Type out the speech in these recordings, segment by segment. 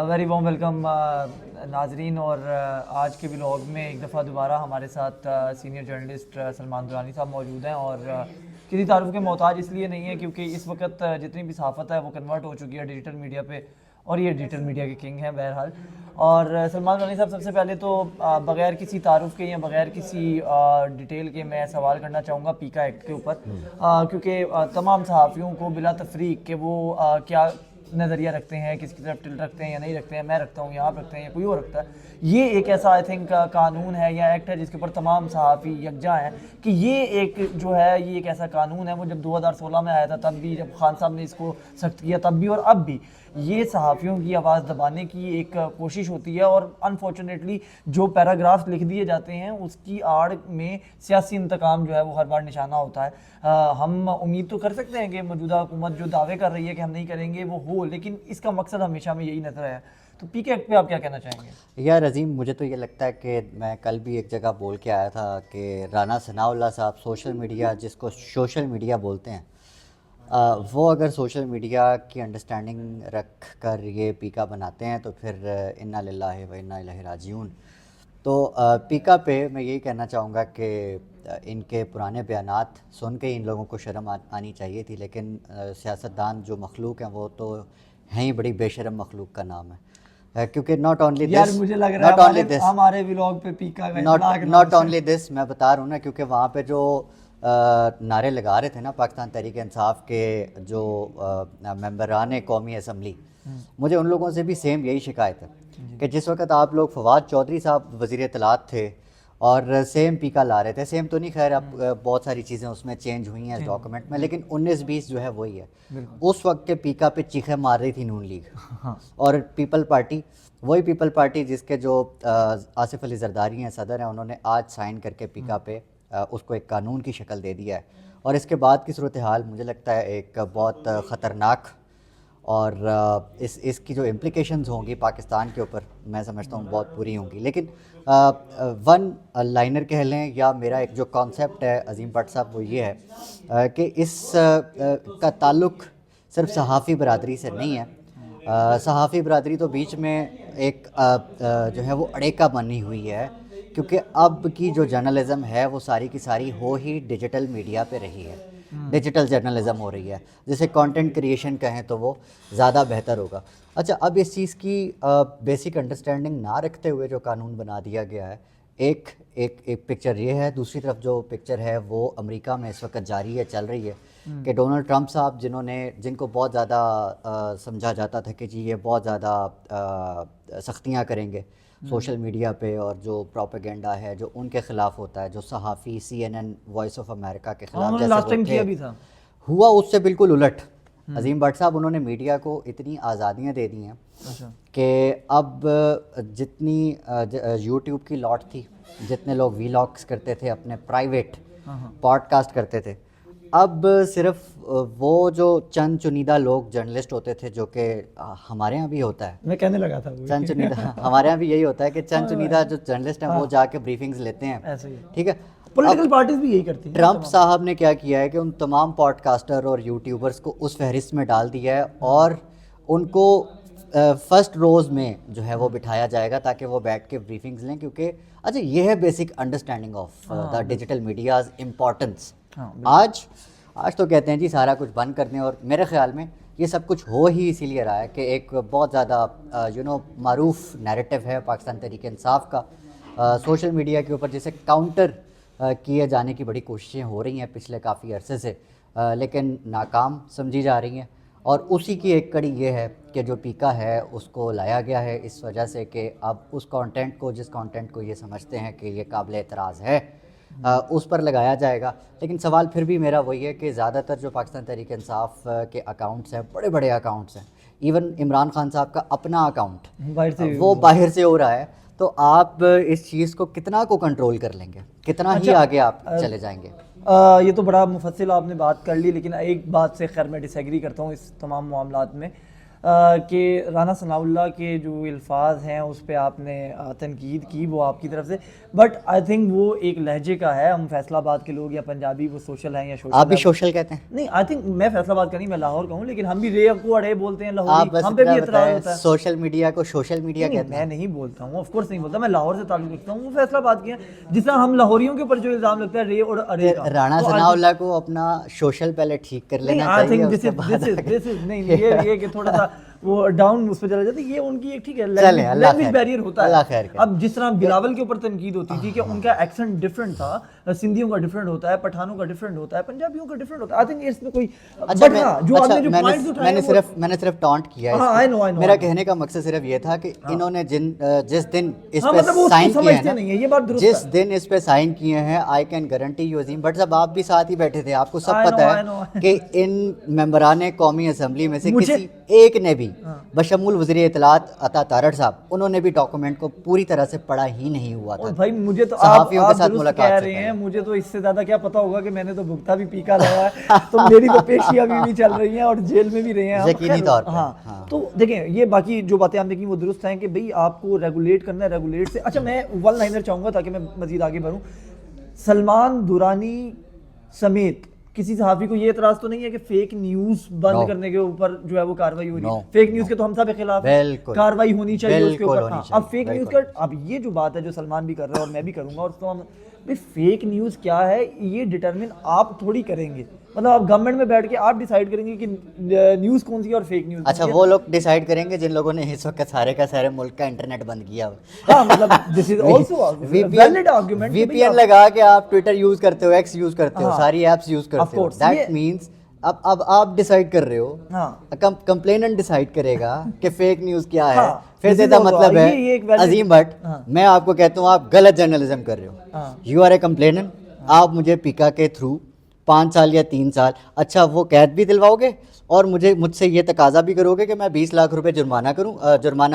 Very warm welcome ناظرین، اور آج کے ولاگ میں ایک دفعہ دوبارہ ہمارے ساتھ سینئر جرنلسٹ سلمان درانی صاحب موجود ہیں، اور کسی تعارف کے محتاج اس لیے نہیں ہے کیونکہ اس وقت جتنی بھی صحافت ہے وہ کنورٹ ہو چکی ہے ڈیجیٹل میڈیا پہ، اور یہ ڈیجیٹل میڈیا کے کنگ ہیں بہرحال. اور سلمان درانی صاحب، سب سے پہلے تو بغیر کسی تعارف کے یا بغیر کسی ڈیٹیل کے میں سوال کرنا چاہوں گا پیکا ایکٹ کے اوپر، کیونکہ تمام صحافیوں کو بلا تفریق کہ وہ کیا نظریہ رکھتے ہیں، کس کی طرف ٹل رکھتے ہیں یا نہیں رکھتے ہیں، میں رکھتا ہوں یا آپ رکھتے ہیں یا کوئی اور رکھتا ہے. یہ ایک ایسا آئی تھنک قانون ہے یا ایکٹ ہے جس کے اوپر تمام صحافی یکجا ہیں کہ یہ ایک جو ہے یہ ایک ایسا قانون ہے. وہ جب 2016 میں آیا تھا تب بھی، جب خان صاحب نے اس کو سخت کیا تب بھی، اور اب بھی یہ صحافیوں کی آواز دبانے کی ایک کوشش ہوتی ہے. اور انفارچونیٹلی جو پیراگراف لکھ دیے جاتے ہیں اس کی آڑ میں سیاسی انتقام جو ہے وہ ہر بار نشانہ ہوتا ہے. ہم امید تو کر سکتے ہیں کہ موجودہ حکومت جو دعوے کر رہی ہے کہ ہم نہیں کریں گے وہ ہو، لیکن اس کا مقصد ہمیشہ میں یہی نظر آیا. تو پی کے ایکٹ پہ آپ کیا کہنا چاہیں گے؟ یار عظیم، مجھے تو یہ لگتا ہے کہ میں کل بھی ایک جگہ بول کے آیا تھا کہ رانا ثناء اللہ صاحب سوشل میڈیا، جس کو سوشل میڈیا بولتے ہیں، وہ اگر سوشل میڈیا کی انڈرسٹینڈنگ رکھ کر یہ پیکا بناتے ہیں تو پھر انا للہ و انا الیہ راجعون. تو پیکا پہ میں یہی کہنا چاہوں گا کہ ان کے پرانے بیانات سن کے ان لوگوں کو شرم آنی چاہیے تھی، لیکن سیاستدان جو مخلوق ہیں وہ تو ہیں ہی بڑی بے شرم مخلوق کا نام ہے. کیونکہ ناٹ اونلی ہمارے ولاگ پہ پیکا ناٹ اونلی دس میں بتا رہا ہوں نا، کیونکہ وہاں پہ جو نعرے لگا رہے تھے نا پاکستان تحریک انصاف کے جو ممبران قومی اسمبلی، مجھے ان لوگوں سے بھی سیم یہی شکایت ہے کہ جس وقت آپ لوگ فواد چودھری صاحب وزیر اطلاعات تھے اور سیم پیکا لا رہے تھے، سیم تو نہیں، خیر اب بہت ساری چیزیں اس میں چینج ہوئی ہیں اس ڈاکومنٹ میں، لیکن 19-20 جو ہے وہی ہے. اس وقت کے پیکا پہ چیخیں مار رہی تھی نون لیگ اور پیپل پارٹی، وہی پیپل پارٹی جس کے جو آصف علی زرداری ہیں صدر ہیں، انہوں نے آج سائن کر کے پیکا پہ اس کو ایک قانون کی شکل دے دیا ہے. اور اس کے بعد کی صورتحال مجھے لگتا ہے ایک بہت خطرناک، اور اس کی جو امپلیکیشنز ہوں گی پاکستان کے اوپر میں سمجھتا ہوں بہت بری ہوں گی. لیکن ون لائنر کہہ لیں یا میرا ایک جو کانسیپٹ ہے عظیم بٹ صاحب وہ یہ ہے کہ اس کا تعلق صرف صحافی برادری سے نہیں ہے. صحافی برادری تو بیچ میں ایک جو ہے وہ اڑیکا بنی ہوئی ہے، کیونکہ اب کی جو جرنلزم ہے وہ ساری کی ساری ہو ہی ڈیجیٹل میڈیا پہ رہی ہے، ڈیجیٹل جرنلزم ہو رہی ہے، جسے کانٹینٹ کریشن کہیں تو وہ زیادہ بہتر ہوگا. اچھا، اب اس چیز کی بیسک انڈرسٹینڈنگ نہ رکھتے ہوئے جو قانون بنا دیا گیا ہے، ایک پکچر یہ ہے. دوسری طرف جو پکچر ہے وہ امریکہ میں اس وقت جاری ہے، چل رہی ہے کہ ڈونلڈ ٹرمپ صاحب جن کو بہت زیادہ سمجھا جاتا تھا کہ جی یہ بہت زیادہ سختیاں کریں گے سوشل میڈیا پہ، اور جو پروپیگنڈا ہے جو ان کے خلاف ہوتا ہے، جو صحافی CNN وائس آف امریکہ کے خلاف جیسے ہوا، اس سے بالکل الٹ. عظیم بٹ صاحب، انہوں نے میڈیا کو اتنی آزادیاں دے دی ہیں کہ اب جتنی یوٹیوب کی لاٹ تھی، جتنے لوگ ویلاگس کرتے تھے، اپنے پرائیویٹ پوڈ کاسٹ کرتے تھے، اب صرف وہ جو چند چنیدہ لوگ جرنلسٹ ہوتے تھے، جو کہ ہمارے ہاں بھی ہوتا ہے، میں کہنے لگا تھا چند چنیدہ ہمارے یہاں بھی یہی ہوتا ہے کہ چند چنیدہ جو جرنلسٹ ہیں وہ جا کے بریفنگز لیتے ہیں، ٹھیک ہے. پولیٹیکل پارٹیز بھی یہی کرتی ہیں. ٹرمپ صاحب نے کیا کیا ہے کہ ان تمام پوڈ کاسٹر اور یوٹیوبرز کو اس فہرست میں ڈال دیا ہے، اور ان کو فرسٹ روز میں جو ہے وہ بٹھایا جائے گا تاکہ وہ بیٹھ کے بریفنگز لیں. کیونکہ اچھا، یہ ہے basic understanding of the digital medias importance. آج تو کہتے ہیں جی سارا کچھ بند کر دیں، اور میرے خیال میں یہ سب کچھ ہو ہی اسی لیے رہا ہے کہ ایک بہت زیادہ معروف نیریٹو ہے پاکستان تحریک انصاف کا سوشل میڈیا کے اوپر، جسے کاؤنٹر کیے جانے کی بڑی کوششیں ہو رہی ہیں پچھلے کافی عرصے سے، لیکن ناکام سمجھی جا رہی ہیں. اور اسی کی ایک کڑی یہ ہے کہ جو پیکا ہے اس کو لایا گیا ہے اس وجہ سے کہ اب اس کانٹینٹ کو، جس کانٹینٹ کو یہ سمجھتے ہیں کہ یہ قابل اعتراض ہے، اس پر لگایا جائے گا. لیکن سوال پھر بھی میرا وہی ہے کہ زیادہ تر جو پاکستان تحریک انصاف کے اکاؤنٹس ہیں، بڑے بڑے اکاؤنٹس ہیں، ایون عمران خان صاحب کا اپنا اکاؤنٹ وہ باہر سے ہو رہا ہے، تو آپ اس چیز کو کتنا کو کنٹرول کر لیں گے، کتنا ہی آگے آپ چلے جائیں گے؟ یہ تو بڑا مفصل آپ نے بات کر لی، لیکن ایک بات سے خیر میں ڈس ایگری کرتا ہوں اس تمام معاملات میں. کہ رانا ثناء اللہ کے جو الفاظ ہیں اس پہ آپ نے تنقید کی وہ آپ کی طرف سے, بٹ آئی تھنک وہ ایک لہجے کا ہے. ہم فیصل آباد کے لوگ یا پنجابی وہ سوشل ہیں یا سوشل, آپ بھی سوشل کہتے ہیں؟ نہیں آئی تھنک میں فیصل آباد کا نہیں, میں لاہور کا ہوں, لیکن ہم بھی رے کو اڑے بولتے ہیں لاہوری, ہم پہ بھی اعتراض ہوتا ہے. سوشل میڈیا کو سوشل میڈیا کہتے ہیں؟ میں نہیں بولتا ہوں, آف کورس نہیں بولتا, میں لاہور سے تعلق رکھتا ہوں, وہ فیصل آباد کے ہیں. جس طرح ہم لاہوریوں کے اوپر جو الزام لگتا ہے رے اور اڑے کا, رانا ثناء اللہ کو اپنا سوشل پہلے ٹھیک کر لینا چاہیے. نہیں یہ کہ تھوڑا سا وہ ڈاؤن اس پہ چلا جاتا ہے, یہ ان کی ایک ٹھیک ہے لینگویج بیریئر ہوتا ہے. اب جس طرح بلاول کے اوپر تنقید ہوتی تھی کہ ان کا ایکسنٹ ڈفرنٹ تھا, سندھیوں کا ڈفرنٹ ہوتا ہے, پٹھانوں کا ڈفرنٹ ہوتا ہے, پنجابیوں کا ڈفرنٹ ہوتا ہے. آئی تھنک اس میں کوئی جو آپ نے جو پوائنٹس اٹھائے میں نے صرف ٹانٹ کیا ہے. میرا کہنے کا مقصد صرف یہ تھا کہ انہوں نے جس دن اس پہ سائن کیے ہیں, جس دن اس پہ سائن کیے ہیں, I can guarantee you Azeem Butt صاحب آپ بھی ساتھ ہی بیٹھے تھے, آپ کو سب پتہ ہے کہ ان ممبران قومی اسمبلی میں سے کسی ایک نے بھی بشمول وزیر اطلاعات عطا تارڑ صاحب, انہوں نے بھی ڈاکومنٹ کو پوری طرح سے پڑھا ہی نہیں ہوا تھا. بھائی مجھے تو صحافیوں کے ساتھ کہہ ملاقات رہے ہیں, مجھے تو اس سے زیادہ کیا پتا ہوگا کہ میں نے تو بھگتا بھی پیکا لگا ہے, تو میری تو پیشیاں بھی چل رئی ہیں اور جیل میں بھی رہے ہیں یقینی طور پر. ہاں تو دیکھیں یہ باقی جو باتیں آپ نے کی وہ درست ہیں کہ بھئی آپ کو ریگولیٹ کرنا ہے, ریگولیٹ سے. اچھا میں ون لائنر چاہوں گا تاکہ میں مزید آگے بڑھوں. سلمان دورانی سمیت کسی صحافی کو یہ اعتراض تو نہیں ہے کہ فیک نیوز بند کرنے کے اوپر جو ہے وہ کاروائی ہو رہی ہے؟ فیک نیوز کے تو ہم سب کے خلاف کاروائی ہونی چاہیے اس کے اوپر. اب فیک نیوز کا اب یہ جو بات ہے جو سلمان بھی کر رہا ہے اور میں بھی کروں گا, اور اس کو ہم فیک نیوز کیا ہے یہ ڈٹرمن آپ تھوڑی کریں گے, مطلب آپ گورنمنٹ میں بیٹھ کے آپ ڈیسائیڈ کریں گے کہ نیوز کون سی ہے اور فیک نیوز. اچھا وہ لوگ ڈیسائیڈ کریں گے جن لوگوں نے اس وقت سارے کا سارے ملک کا انٹرنیٹ بند کیا ہوا. ہاں مطلب this is also valid argument. V P N لگا کے آپ ٹویٹر یوز کرتے ہو, ایکس یوز کرتے ہو, ساری ایپس یوز کرتے ہو, دیٹ مینس اب آپ ڈیسائیڈ کر رہے ہو, کمپلیننٹ ڈیسائیڈ کرے گا کہ فیک نیوز کیا ہے. پھر دیتا مطلب ہے عظیم بٹ میں آپ کو کہتا ہوں آپ غلط جرنلزم کر رہے ہو. یو آر اے کمپلیننٹ, آپ مجھے پیکا کے تھرو 5 سال یا 3 سال اچھا وہ قید بھی دلواؤ گے اور مجھ سے یہ تقاضا بھی کرو گے کہ میں 20 لاکھ روپے جرمانہ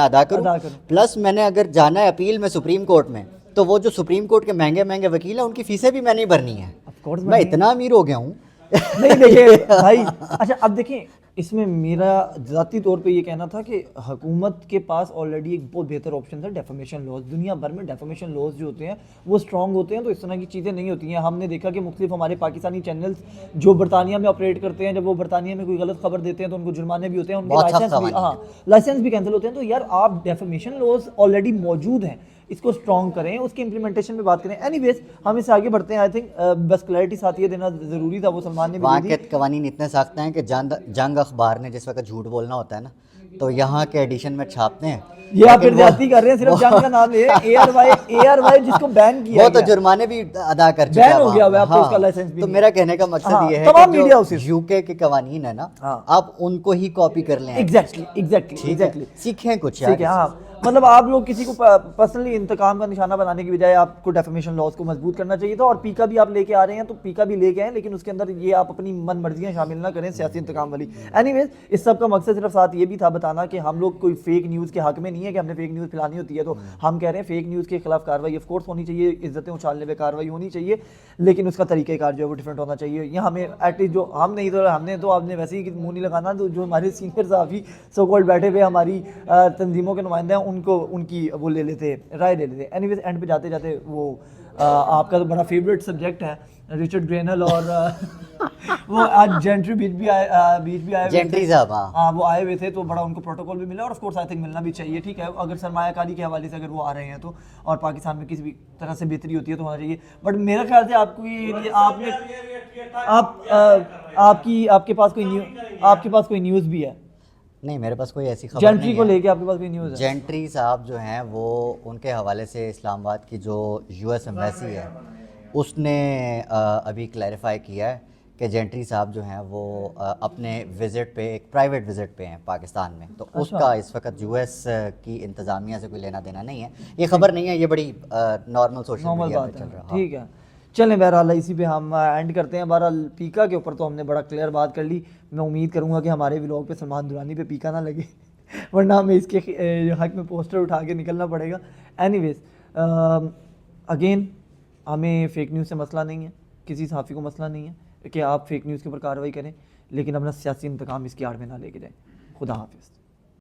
ادا کروں, پلس میں نے اگر جانا ہے اپیل میں سپریم کورٹ میں تو وہ جو سپریم کورٹ کے مہنگے مہنگے وکیل ہیں ان کی فیسیں بھی میں نہیں بھرنی ہے. میں اتنا امیر ہو گیا ہوں. نہیں دیکھیں بھائی, اچھا اب دیکھیں اس میں میرا ذاتی طور پہ یہ کہنا تھا کہ حکومت کے پاس آلریڈی ایک بہت بہتر آپشن تھا ڈیفامیشن لاز. دنیا بھر میں ڈیفامیشن لاز جو ہوتے ہیں وہ اسٹرانگ ہوتے ہیں, تو اس طرح کی چیزیں نہیں ہوتی ہیں. ہم نے دیکھا کہ مختلف ہمارے پاکستانی چینلز جو برطانیہ میں آپریٹ کرتے ہیں, جب وہ برطانیہ میں کوئی غلط خبر دیتے ہیں تو ان کو جرمانے بھی ہوتے ہیں, ان کے لائسنس بھی کینسل ہوتے ہیں. تو یار آپ ڈیفامیشن لاز آلریڈی موجود ہیں, اس کو اسٹرانگ کریں, اس کی امپلیمنٹیشن پہ بات کریں. اینی ویز ہم اس سے آگے بڑھتے ہیں. آئی تھنک بس کلیئرٹی ساتھ یہ دینا ضروری تھا, وہ سلمان نے بھی وہاں کے قوانین اتنے سخت ہیں کہ جنگ اخبار نے جس وقت جھوٹ بولنا ہوتا ہے نا تو یہاں کے ایڈیشن میں چھاپتے ہیں. یہ آپ پھر زیادتی کر رہے ہیں, صرف جنگ کا نام لے اے آر وائی جس کو بین کیا وہ تو جرمانے بھی ادا کر چکا بین ہو گیا ہے, آپ کو اس کا لائسنس بھی. تو میرا کہنے کا مقصد یہ ہے کہ جو یو کے کے قوانین ہے نا آپ ان کو ہی کاپی کر لیں. ایگزیکٹلی سیکھیں کچھ. ہاں مطلب آپ لوگ کسی کو پرسنلی انتقام کا نشانہ بنانے کی بجائے آپ کو ڈیفامیشن لاز کو مضبوط کرنا چاہیے تھا. اور پیکا بھی آپ لے کے آ رہے ہیں تو پیکا بھی لے کے آئیں, لیکن اس کے اندر یہ آپ اپنی من مرضیاں شامل نہ کریں سیاسی انتقام والی. اینی ویز اس سب کا مقصد صرف ساتھ یہ بھی تھا بتانا کہ ہم لوگ کوئی فیک نیوز کے حق میں نہیں ہے کہ ہم نے فیک نیوز پھیلانی ہوتی ہے. تو ہم کہہ رہے ہیں فیک نیوز کے خلاف کارروائی آف کورس ہونی چاہیے, عزتیں اچھالنے پہ کارروائی ہونی چاہیے, لیکن اس کا طریقہ کار جو ہے وہ ڈفرینٹ ہونا چاہیے. یہ ہمیں ایٹ لیسٹ جو ہم نہیں تو ہم نے تو آپ نے ویسے ہی منہ نہیں لگانا, تو جو ہمارے سینئر صحافی سو کالڈ بیٹھے ہوئے ہماری تنظیموں کے نمائندے ہیں ان کو ان کی وہ لے لیتے, رائے لے لیتے. اینی ویز اینڈ پہ جاتے جاتے وہ آپ کا بڑا فیوریٹ سبجیکٹ ہے رچرڈ گرینل, اور وہ آج جینٹری بیچ بھی آئے جینٹری صاحب, ہاں وہ آئے ہوئے تھے, تو بڑا ان کو پروٹوکول بھی ملا, اور آف کورس آئی تھنک ملنا بھی چاہیے. ٹھیک ہے اگر سرمایہ کاری کے حوالے سے اگر وہ آ رہے ہیں تو, اور پاکستان میں کسی بھی طرح سے بہتری ہوتی ہے تو ہونا چاہیے. بٹ میرا خیال سے آپ کو آپ کے پاس کوئی نیوز بھی ہے نہیں میرے پاس کوئی ایسی خبر جینٹری کو لے کے آپ کے پاس کوئی نیوز ہے؟ جینٹری صاحب جو ہیں وہ ان کے حوالے سے اسلام آباد کی جو یو ایس ایمبیسی ہے اس نے ابھی کلیریفائی کیا ہے کہ جینٹری صاحب جو ہیں وہ اپنے وزٹ پہ ایک پرائیویٹ وزٹ پہ ہیں پاکستان میں, تو اس کا اس وقت یو ایس کی انتظامیہ سے کوئی لینا دینا نہیں ہے. یہ خبر نہیں ہے, یہ بڑی نارمل سوشل میڈیا پہ چل رہا ہے. ٹھیک ہے چلیں بہرحال اسی پہ ہم اینڈ کرتے ہیں. بہرحال پیکا کے اوپر تو ہم نے بڑا کلیئر بات کر لی. میں امید کروں گا کہ ہمارے ولاگ پہ سلمان دورانی پہ پیکا نہ لگے, ورنہ ہمیں اس کے حق میں پوسٹر اٹھا کے نکلنا پڑے گا. اینی ویز اگین ہمیں فیک نیوز سے مسئلہ نہیں ہے, کسی صحافی کو مسئلہ نہیں ہے کہ آپ فیک نیوز کے اوپر کارروائی کریں, لیکن اپنا سیاسی انتقام اس کی آڑ میں نہ لے کے جائیں. خدا حافظ.